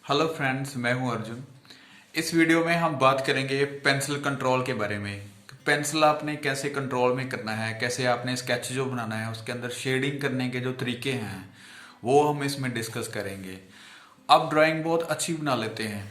Hello friends, मैं हूं अर्जुन। इस वीडियो में हम बात करेंगे पेंसिल कंट्रोल के बारे में। पेंसिल आपने कैसे कंट्रोल में करना है, कैसे आपने स्केच जो बनाना है उसके अंदर शेडिंग करने के जो तरीके हैं वो हम इसमें डिस्कस करेंगे। आप ड्राइंग बहुत अच्छी बना लेते हैं,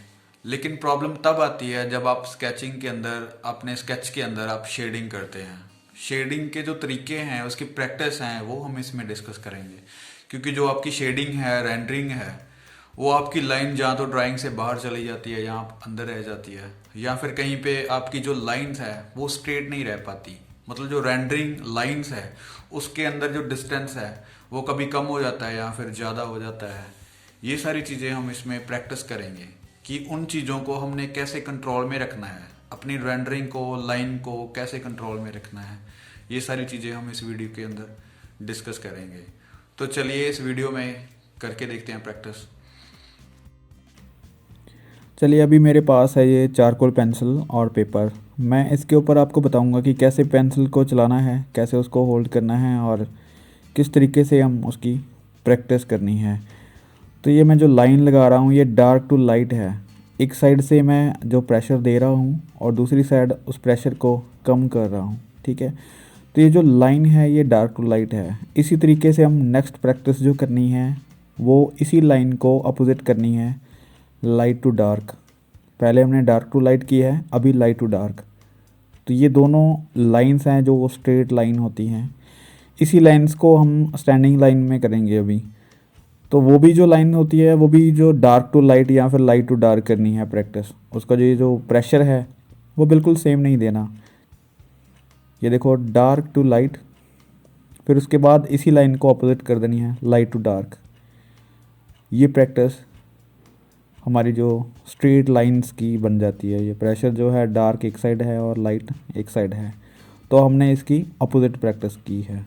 लेकिन प्रॉब्लम तब आती है जब आप स्केचिंग के अंदर, अपने स्केच के अंदर आप शेडिंग करते हैं। शेडिंग के जो तरीके हैं, उसकी प्रैक्टिस हैं, वो हम इसमें डिस्कस करेंगे। क्योंकि जो आपकी शेडिंग है, रेंडरिंग है, वो आपकी लाइन जहाँ तो ड्राइंग से बाहर चली जाती है, यहाँ अंदर रह जाती है, या फिर कहीं पे आपकी जो लाइंस है वो स्ट्रेट नहीं रह पाती। मतलब जो रेंडरिंग लाइंस है उसके अंदर जो डिस्टेंस है वो कभी कम हो जाता है या फिर ज़्यादा हो जाता है। ये सारी चीज़ें हम इसमें प्रैक्टिस करेंगे कि उन चीज़ों को हमने कैसे कंट्रोल में रखना है, अपनी रेंडरिंग को, लाइन को कैसे कंट्रोल में रखना है। ये सारी चीज़ें हम इस वीडियो के अंदर डिस्कस करेंगे। तो चलिए इस वीडियो में करके देखते हैं प्रैक्टिस। चलिए, अभी मेरे पास है ये चारकोल पेंसिल और पेपर। मैं इसके ऊपर आपको बताऊंगा कि कैसे पेंसिल को चलाना है, कैसे उसको होल्ड करना है और किस तरीके से हम उसकी प्रैक्टिस करनी है। तो ये मैं जो लाइन लगा रहा हूँ ये डार्क टू लाइट है। एक साइड से मैं जो प्रेशर दे रहा हूँ और दूसरी साइड उस प्रेशर को कम कर रहा हूँ, ठीक है। तो ये जो लाइन है ये डार्क टू लाइट है। इसी तरीके से हम नेक्स्ट प्रैक्टिस जो करनी है वो इसी लाइन को अपोजिट करनी है, लाइट टू डार्क। पहले हमने डार्क टू लाइट की है, अभी लाइट टू डार्क। तो ये दोनों लाइंस हैं जो वो स्ट्रेट लाइन होती हैं। इसी लाइंस को हम स्टैंडिंग लाइन में करेंगे अभी। तो वो भी जो लाइन होती है वो भी जो डार्क टू लाइट या फिर लाइट टू डार्क करनी है प्रैक्टिस। उसका जो ये जो प्रेशर है वो बिल्कुल सेम नहीं देना। ये देखो, डार्क टू लाइट, फिर उसके बाद इसी लाइन को अपोजिट कर देनी है, लाइट टू डार्क। ये प्रैक्टिस हमारी जो स्ट्रेट लाइंस की बन जाती है। ये प्रेशर जो है डार्क एक साइड है और लाइट एक साइड है, तो हमने इसकी अपोजिट प्रैक्टिस की है।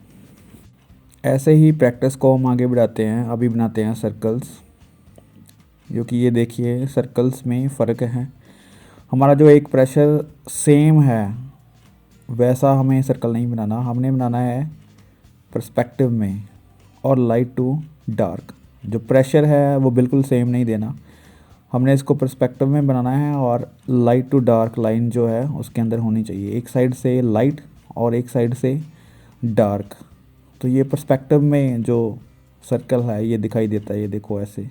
ऐसे ही प्रैक्टिस को हम आगे बढ़ाते हैं। अभी बनाते हैं सर्कल्स, जो कि ये देखिए सर्कल्स में फ़र्क है। हमारा जो एक प्रेशर सेम है वैसा हमें सर्कल नहीं बनाना, हमने बनाना है पर्सपेक्टिव में और लाइट टू डार्क। जो प्रेशर है वो बिल्कुल सेम नहीं देना, हमने इसको पर्सपेक्टिव में बनाना है और लाइट टू डार्क लाइन जो है उसके अंदर होनी चाहिए, एक साइड से लाइट और एक साइड से डार्क। तो ये पर्सपेक्टिव में जो सर्कल है ये दिखाई देता है, ये देखो ऐसे।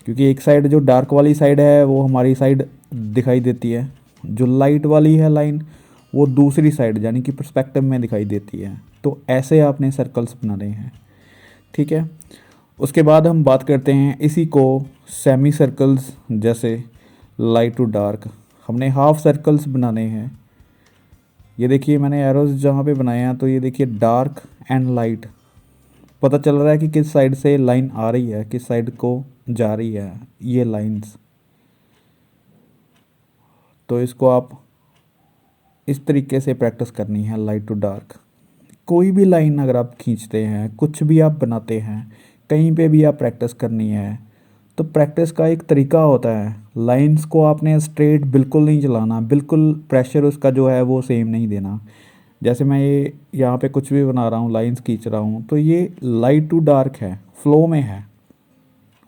क्योंकि एक साइड जो डार्क वाली साइड है वो हमारी साइड दिखाई देती है, जो लाइट वाली है लाइन वो दूसरी साइड यानी कि पर्सपेक्टिव में दिखाई देती है। तो ऐसे आपने सर्कल्स बनाने हैं, ठीक है। उसके बाद हम बात करते हैं इसी को सेमी सर्कल्स, जैसे लाइट टू डार्क। हमने हाफ सर्कल्स बनाने हैं। ये देखिए मैंने एरोज जहाँ पे बनाए हैं, तो ये देखिए डार्क एंड लाइट, पता चल रहा है कि किस साइड से लाइन आ रही है, किस साइड को जा रही है ये लाइंस। तो इसको आप इस तरीके से प्रैक्टिस करनी है, लाइट टू डार्क। कोई भी लाइन अगर आप खींचते हैं, कुछ भी आप बनाते हैं, कहीं पे भी आप प्रैक्टिस करनी है, तो प्रैक्टिस का एक तरीका होता है। लाइंस को आपने स्ट्रेट बिल्कुल नहीं चलाना, बिल्कुल प्रेशर उसका जो है वो सेम नहीं देना। जैसे मैं ये यहाँ पे कुछ भी बना रहा हूँ, लाइंस खींच रहा हूँ, तो ये लाइट टू डार्क है, फ्लो में है।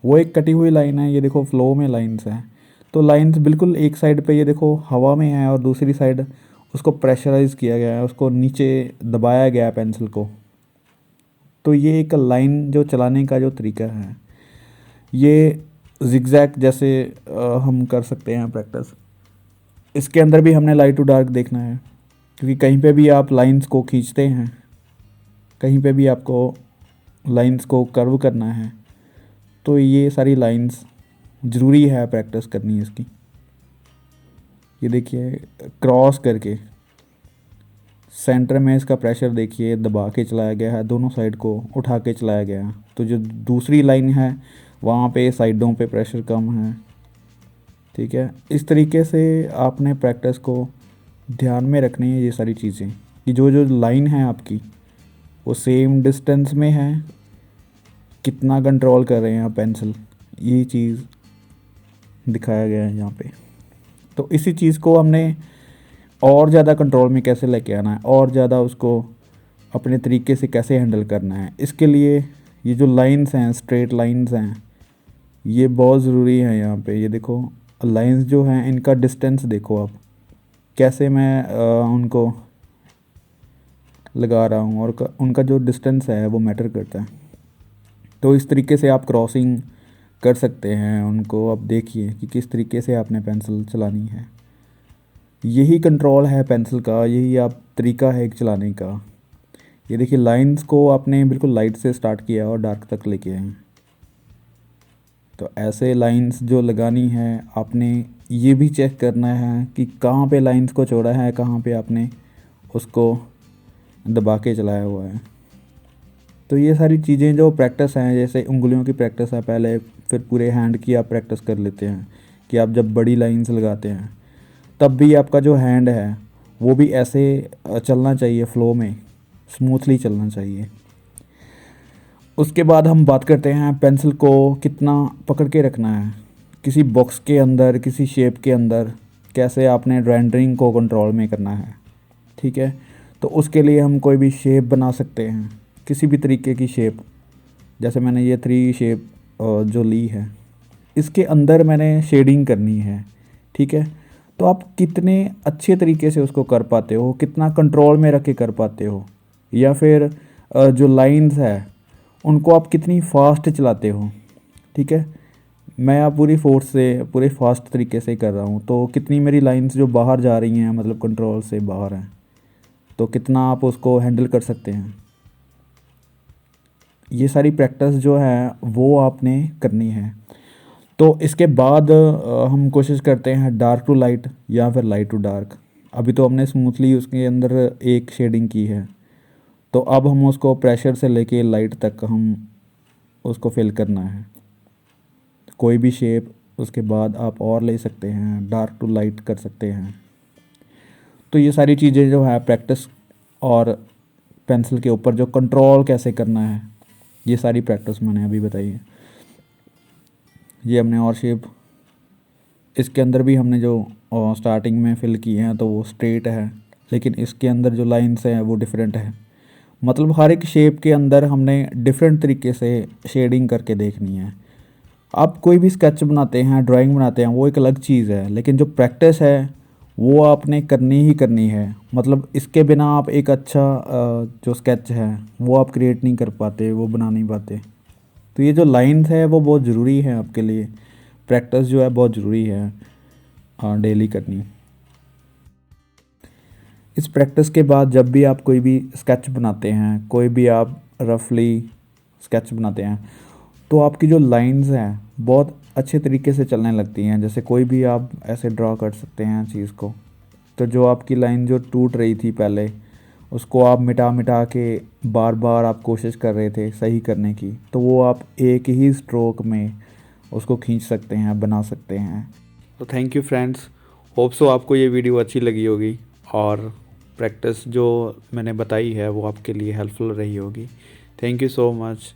वो एक कटी हुई लाइन है, ये देखो फ्लो में लाइंस हैं। तो लाइंस बिल्कुल एक साइड पे ये देखो हवा में है और दूसरी साइड उसको प्रेशराइज किया गया है, उसको नीचे दबाया गया है पेंसिल को। तो ये एक लाइन जो चलाने का जो तरीका है, ये जिगजैग जैसे हम कर सकते हैं प्रैक्टिस। इसके अंदर भी हमने लाइट टू डार्क देखना है, क्योंकि कहीं पे भी आप लाइंस को खींचते हैं, कहीं पे भी आपको लाइंस को कर्व करना है, तो ये सारी लाइंस ज़रूरी है प्रैक्टिस करनी इसकी। ये देखिए क्रॉस करके सेंटर में इसका प्रेशर देखिए दबा के चलाया गया है, दोनों साइड को उठा के चलाया गया है। तो जो दूसरी लाइन है वहाँ पे साइडों पे प्रेशर कम है, ठीक है। इस तरीके से आपने प्रैक्टिस को ध्यान में रखनी है, ये सारी चीज़ें कि जो जो लाइन है आपकी वो सेम डिस्टेंस में है, कितना कंट्रोल कर रहे हैं आप पेंसिल, ये चीज़ दिखाया गया है यहाँ पे। तो इसी चीज़ को हमने और ज़्यादा कंट्रोल में कैसे लेके आना है, और ज़्यादा उसको अपने तरीके से कैसे हैंडल करना है, इसके लिए ये जो लाइंस हैं, स्ट्रेट लाइंस हैं, ये बहुत ज़रूरी है यहाँ पे। ये देखो लाइंस जो हैं इनका डिस्टेंस देखो आप, कैसे मैं उनको लगा रहा हूँ, और उनका जो डिस्टेंस है वो मैटर करता है। तो इस तरीके से आप क्रॉसिंग कर सकते हैं उनको। अब देखिए कि किस तरीके से आपने पेंसिल चलानी है। यही कंट्रोल है पेंसिल का, यही आप तरीका है एक चलाने का। ये देखिए लाइंस को आपने बिल्कुल लाइट से स्टार्ट किया और डार्क तक लेके आए। तो ऐसे लाइंस जो लगानी है आपने, ये भी चेक करना है कि कहाँ पे लाइंस को छोड़ा है, कहाँ पे आपने उसको दबा के चलाया हुआ है। तो ये सारी चीज़ें जो प्रैक्टिस हैं, जैसे उंगलियों की प्रैक्टिस है पहले, फिर पूरे हैंड की आप प्रैक्टिस कर लेते हैं कि आप जब बड़ी लाइंस लगाते हैं तब भी आपका जो हैंड है वो भी ऐसे चलना चाहिए, फ्लो में स्मूथली चलना चाहिए। उसके बाद हम बात करते हैं पेंसिल को कितना पकड़ के रखना है किसी बॉक्स के अंदर, किसी शेप के अंदर, कैसे आपने रेंडरिंग को कंट्रोल में करना है। ठीक है, तो उसके लिए हम कोई भी शेप बना सकते हैं, किसी भी तरीके की शेप। जैसे मैंने ये 3 शेप जो ली है, इसके अंदर मैंने शेडिंग करनी है। ठीक है, तो आप कितने अच्छे तरीके से उसको कर पाते हो, कितना कंट्रोल में रख के कर पाते हो, या फिर जो लाइंस है उनको आप कितनी फास्ट चलाते हो। ठीक है, मैं आप पूरी फोर्स से, पूरे फास्ट तरीके से कर रहा हूँ, तो कितनी मेरी लाइंस जो बाहर जा रही हैं, मतलब कंट्रोल से बाहर हैं, तो कितना आप उसको हैंडल कर सकते हैं। ये सारी प्रैक्टिस जो है वो आपने करनी है। तो इसके बाद हम कोशिश करते हैं डार्क टू लाइट या फिर लाइट टू डार्क। अभी तो हमने स्मूथली उसके अंदर एक शेडिंग की है, तो अब हम उसको प्रेशर से लेके लाइट तक हम उसको फिल करना है। कोई भी शेप उसके बाद आप और ले सकते हैं, डार्क टू लाइट कर सकते हैं। तो ये सारी चीज़ें जो है प्रैक्टिस, और पेंसिल के ऊपर जो कंट्रोल कैसे करना है, ये सारी प्रैक्टिस मैंने अभी बताई है। ये हमने और शेप, इसके अंदर भी हमने जो स्टार्टिंग में फिल किए हैं तो वो स्ट्रेट है, लेकिन इसके अंदर जो लाइंस हैं वो डिफरेंट है। मतलब हर एक शेप के अंदर हमने डिफरेंट तरीके से शेडिंग करके देखनी है। आप कोई भी स्केच बनाते हैं, ड्राइंग बनाते हैं, वो एक अलग चीज़ है, लेकिन जो प्रैक्टिस है वो आपने करनी ही करनी है। मतलब इसके बिना आप एक अच्छा जो स्केच है वो आप क्रिएट नहीं कर पाते, वो बना नहीं पाते। तो ये जो लाइंस है वो बहुत ज़रूरी है आपके लिए। प्रैक्टिस जो है बहुत ज़रूरी है डेली करनी। इस प्रैक्टिस के बाद जब भी आप कोई भी स्केच बनाते हैं, कोई भी आप रफली स्केच बनाते हैं, तो आपकी जो लाइंस हैं बहुत अच्छे तरीके से चलने लगती हैं। जैसे कोई भी आप ऐसे ड्रा कर सकते हैं चीज़ को, तो जो आपकी लाइन जो टूट रही थी पहले, उसको आप मिटा मिटा के बार बार आप कोशिश कर रहे थे सही करने की, तो वो आप एक ही स्ट्रोक में उसको खींच सकते हैं, बना सकते हैं। तो thank you friends, hope so आपको ये वीडियो अच्छी लगी होगी, और प्रैक्टिस जो मैंने बताई है वो आपके लिए हेल्पफुल रही होगी। Thank you so much.